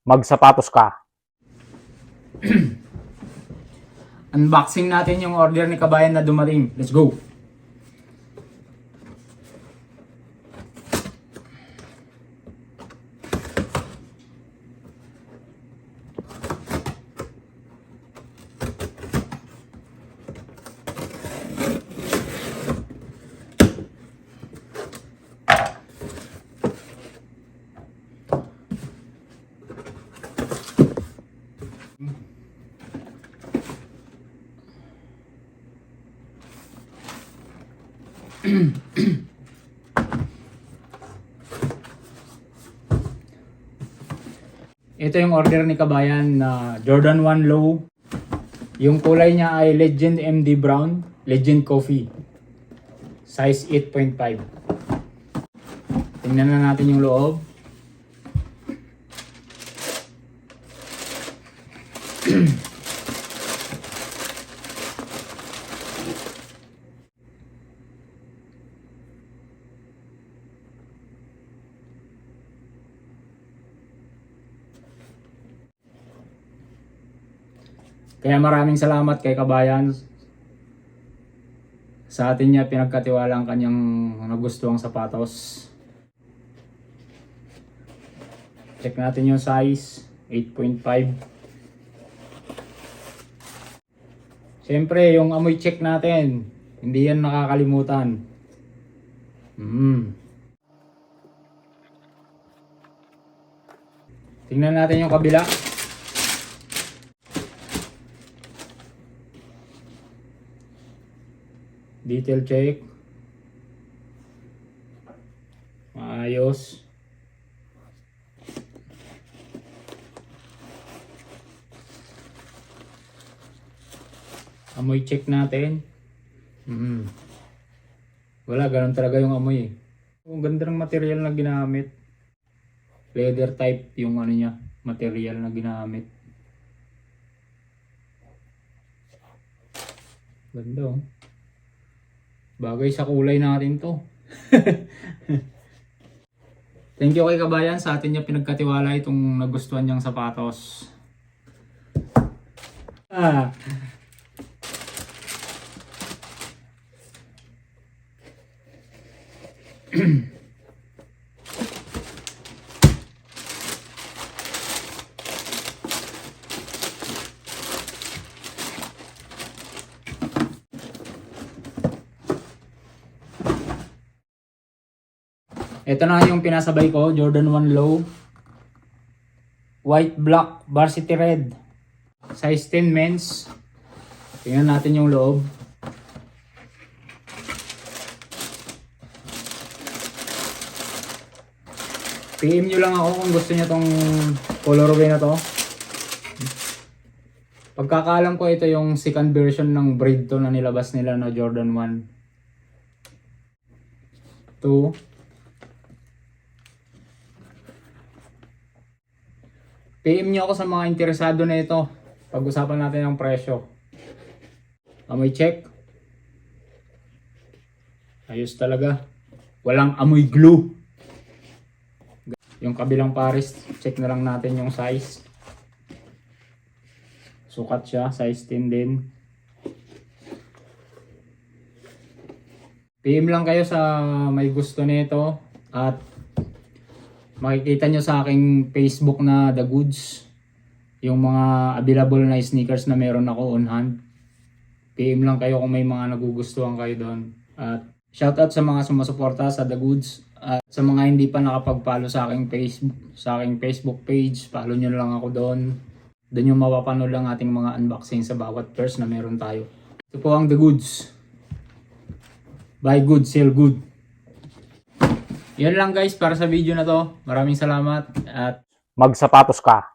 magsapatos ka. Unboxing natin yung order ni Kabayan na dumating. Let's go! Ito yung order ni Kabayan na Jordan 1 Low. Yung kulay niya ay Legend MD Brown, Legend Coffee. Size 8.5. Tingnan na natin yung loob. Kaya maraming salamat kay Kabayan sa atin niya pinagkatiwala ang kanyang nagustuhang sapatos. Check natin yung size, 8.5. Siyempre, yung amoy check natin, hindi yan nakakalimutan. Tingnan natin yung kabila. Detail check. Maayos. Amoy check natin. Wala, ganun talaga yung amoy. Ang ganda ng material na ginamit. Leather type yung ano niya, material na ginamit. Ganda oh. Bagay sa kulay natin to. Thank you kay Kabayan sa atin niya pinagkatiwala itong nagustuhan niyang sapatos. Ito na yung pinasabay ko, Jordan 1 Low. White, black, varsity red. Size 10 men's. Tingnan natin yung loob. PM nyo lang ako kung gusto nyo tong colorway na to. Pagkakaalam ko ito yung second version ng breed to na nilabas nila na Jordan 1. 2. PM nyo ako sa mga interesado na ito. Pag-usapan natin ang presyo. Amoy check. Ayos talaga. Walang amoy glue. Yung kabilang pares, check na lang natin yung size. Sukat siya, size 10 din. PM lang kayo sa may gusto nito at makikita nyo sa aking Facebook na The Goods yung mga available na sneakers na meron ako on hand. PM lang kayo kung may mga nagugustuhan kayo doon. At shoutout sa mga sumusuporta sa The Goods. At sa mga hindi pa nakapag-follow sa aking Facebook page, follow nyo lang ako doon. Doon yung mapapanood lang ating mga unboxing sa bawat purse na meron tayo. Ito po ang The Goods. Buy good, sell good. Yan lang guys para sa video na to. Maraming salamat at Magsapatos ka.